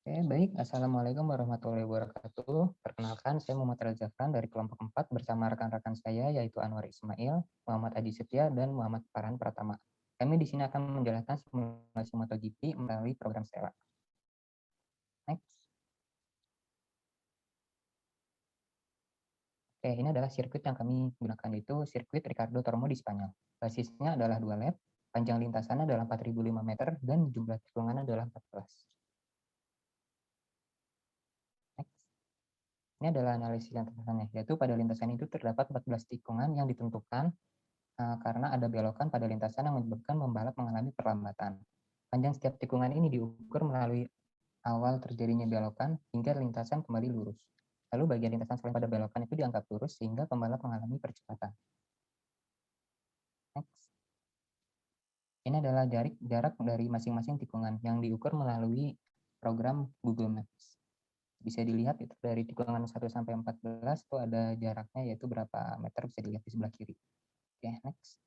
Oke, baik. Assalamualaikum warahmatullahi wabarakatuh. Perkenalkan, saya Muhammad Razafran dari kelompok 4 bersama rekan-rekan saya, yaitu Anwar Ismail, Muhammad Adi Setia, dan Muhammad Farhan Pratama. Kami di sini akan menjelaskan simulasi MotoGP melalui program Stella. Next. Oke, ini adalah sirkuit yang kami gunakan, yaitu sirkuit Ricardo Tormo di Spanyol. Basisnya adalah 2 lap, panjang lintasannya adalah 4.005 meter, dan jumlah tikungannya adalah 14. Next. Ini adalah analisis yang terkesannya, yaitu pada lintasan itu terdapat 14 tikungan yang ditentukan karena ada belokan pada lintasan yang menyebabkan pembalap mengalami perlambatan. Panjang setiap tikungan ini diukur melalui awal terjadinya belokan hingga lintasan kembali lurus. Lalu bagian lintasan selain pada belokan itu dianggap lurus sehingga pembalap mengalami percepatan. Next. Ini adalah jarak dari masing-masing tikungan yang diukur melalui program Google Maps. Bisa dilihat itu dari tikungan 1 sampai 14 itu ada jaraknya, yaitu berapa meter, bisa dilihat di sebelah kiri. Oke, next.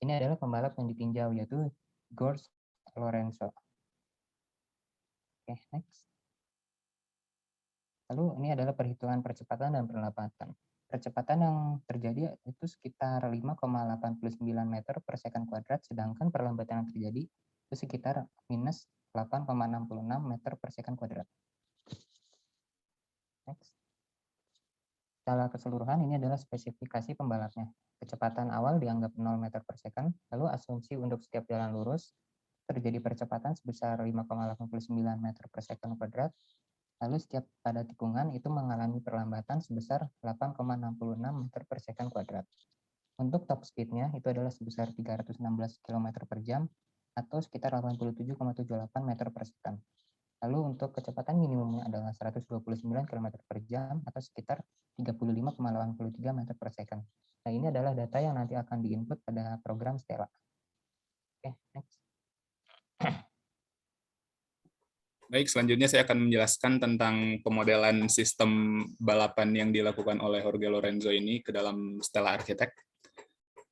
Ini adalah pembalap yang ditinjau, yaitu Jorge Lorenzo. Oke, next. Lalu ini adalah perhitungan percepatan dan perlambatan. Percepatan yang terjadi itu sekitar 5,89 meter per second kuadrat, sedangkan perlambatan yang terjadi itu sekitar minus 8,66 meter per second kuadrat. Next. Secara keseluruhan ini adalah spesifikasi pembalapnya. Kecepatan awal dianggap 0 meter per second, lalu asumsi untuk setiap jalan lurus terjadi percepatan sebesar 5,89 meter per second kuadrat, lalu setiap pada tikungan itu mengalami perlambatan sebesar 8,66 meter per second kuadrat. Untuk top speed-nya itu adalah sebesar 316 km per jam atau sekitar 87,78 meter per second. Lalu untuk kecepatan minimumnya adalah 129 km per jam atau sekitar 35,83 meter per second. Nah, ini adalah data yang nanti akan diinput pada program Stella. Oke, next. Baik, selanjutnya saya akan menjelaskan tentang pemodelan sistem balapan yang dilakukan oleh Jorge Lorenzo ini ke dalam Stella Architect.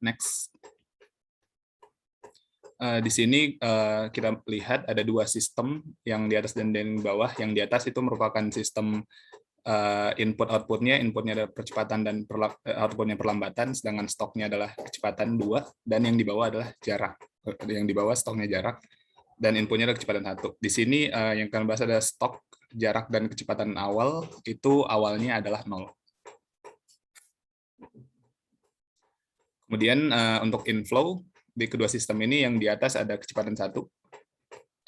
Next. Di sini kita lihat ada dua sistem, yang di atas dan yang di bawah. Yang di atas itu merupakan sistem input-outputnya. Inputnya adalah percepatan dan outputnya perlambatan, sedangkan stoknya adalah kecepatan 2, dan yang di bawah adalah jarak. Yang di bawah stoknya jarak, dan inputnya adalah kecepatan 1. Di sini yang kalian bahas adalah stok, jarak, dan kecepatan awal. Itu awalnya adalah 0. Kemudian untuk inflow, di kedua sistem ini yang di atas ada kecepatan 1,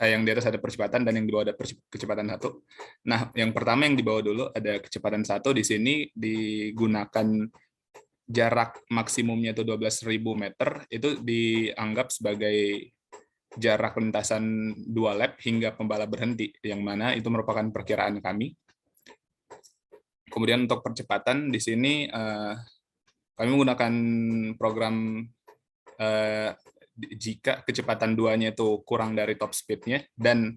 yang di atas ada percepatan, dan yang di bawah ada kecepatan 1. Nah, yang pertama yang di bawah dulu ada kecepatan 1. Di sini digunakan jarak maksimumnya itu 12.000 meter, itu dianggap sebagai jarak lintasan 2 lap hingga pembalap berhenti, yang mana itu merupakan perkiraan kami. Kemudian untuk percepatan di sini kami menggunakan program jika kecepatan 2-nya itu kurang dari top speed-nya, dan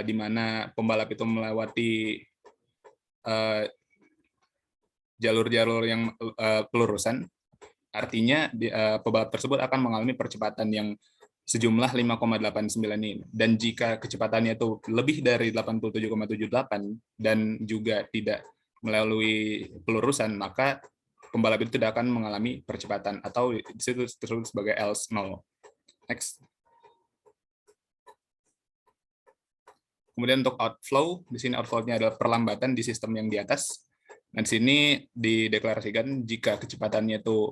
di mana pembalap itu melewati jalur-jalur yang pelurusan, artinya pembalap tersebut akan mengalami percepatan yang sejumlah 5,89 ini. Dan jika kecepatannya itu lebih dari 87,78 dan juga tidak melalui pelurusan, maka pembalap itu tidak akan mengalami percepatan, atau disebut sebagai else 0. Next. Kemudian untuk outflow, di sini outflow-nya adalah perlambatan di sistem yang di atas. Dan di sini dideklarasikan jika kecepatannya itu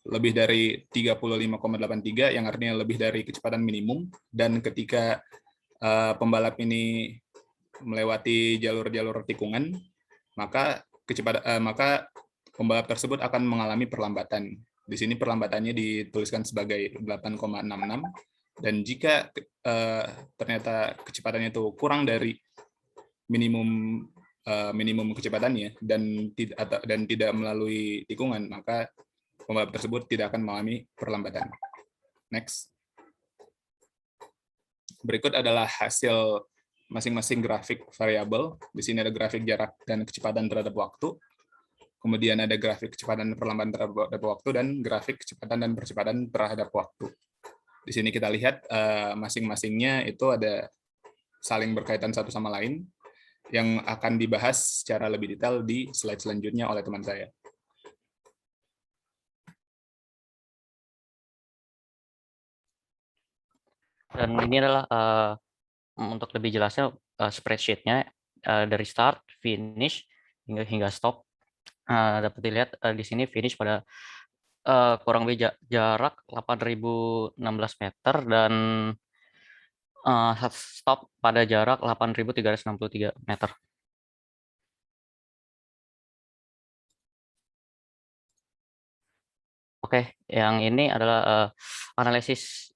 lebih dari 35,83, yang artinya lebih dari kecepatan minimum, dan ketika pembalap ini melewati jalur-jalur tikungan, maka pembalap tersebut akan mengalami perlambatan. Di sini perlambatannya dituliskan sebagai 8,66, dan jika ternyata kecepatannya itu kurang dari minimum kecepatannya dan tidak melalui tikungan, maka pembalap tersebut tidak akan mengalami perlambatan. Next. Berikut adalah hasil masing-masing grafik variabel. Di sini ada grafik jarak dan kecepatan terhadap waktu. Kemudian ada grafik kecepatan dan perlambatan terhadap waktu, dan grafik kecepatan dan percepatan terhadap waktu. Di sini kita lihat masing-masingnya itu ada saling berkaitan satu sama lain yang akan dibahas secara lebih detail di slide selanjutnya oleh teman saya. Dan ini adalah untuk lebih jelasnya spreadsheet-nya dari start, finish, hingga stop. Dapat dilihat di sini finish pada kurang lebih jarak 8.016 meter dan stop pada jarak 8.363 meter. Oke, yang ini adalah analisis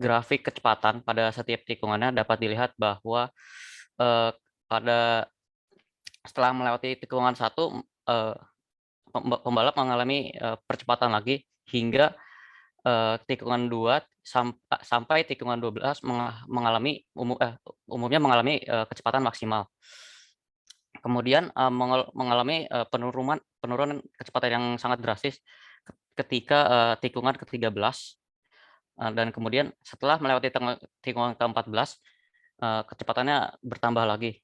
grafik kecepatan pada setiap tikungannya. Dapat dilihat bahwa setelah melewati tikungan 1, pembalap mengalami percepatan lagi hingga tikungan 2 sampai tikungan 12 umumnya mengalami kecepatan maksimal. Kemudian mengalami penurunan kecepatan yang sangat drastis ketika tikungan ke-13, dan kemudian setelah melewati tikungan ke-14 kecepatannya bertambah lagi.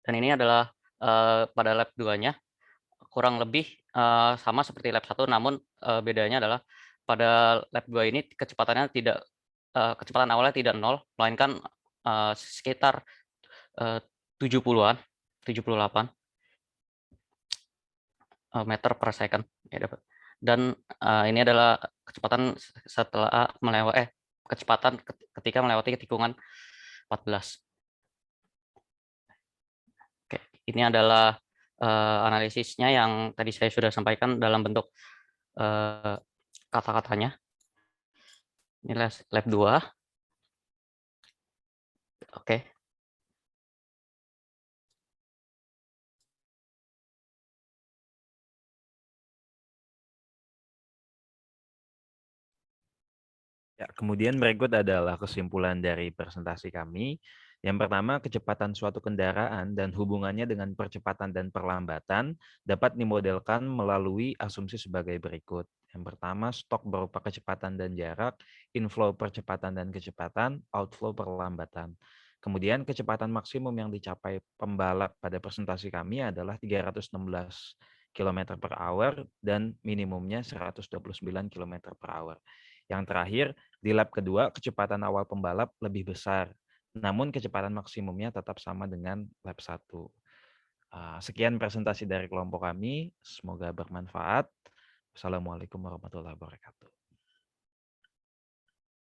Dan ini adalah pada lap 2-nya kurang lebih sama seperti lap 1, namun bedanya adalah pada lap 2 ini kecepatan awalnya tidak 0, melainkan sekitar 70-an, 78 meter per second. Dan ini adalah kecepatan setelah kecepatan ketika melewati tikungan 14. Oke, ini adalah analisisnya yang tadi saya sudah sampaikan dalam bentuk kata-katanya. Ini lap 2. Oke. Ya, kemudian berikut adalah kesimpulan dari presentasi kami. Yang pertama, kecepatan suatu kendaraan dan hubungannya dengan percepatan dan perlambatan dapat dimodelkan melalui asumsi sebagai berikut. Yang pertama, stok berupa kecepatan dan jarak, inflow percepatan dan kecepatan, outflow perlambatan. Kemudian kecepatan maksimum yang dicapai pembalap pada presentasi kami adalah 316 km per hour dan minimumnya 129 km per hour. Yang terakhir, di lap kedua, kecepatan awal pembalap lebih besar, namun kecepatan maksimumnya tetap sama dengan lap 1. Sekian presentasi dari kelompok kami, semoga bermanfaat. Wassalamualaikum warahmatullahi wabarakatuh.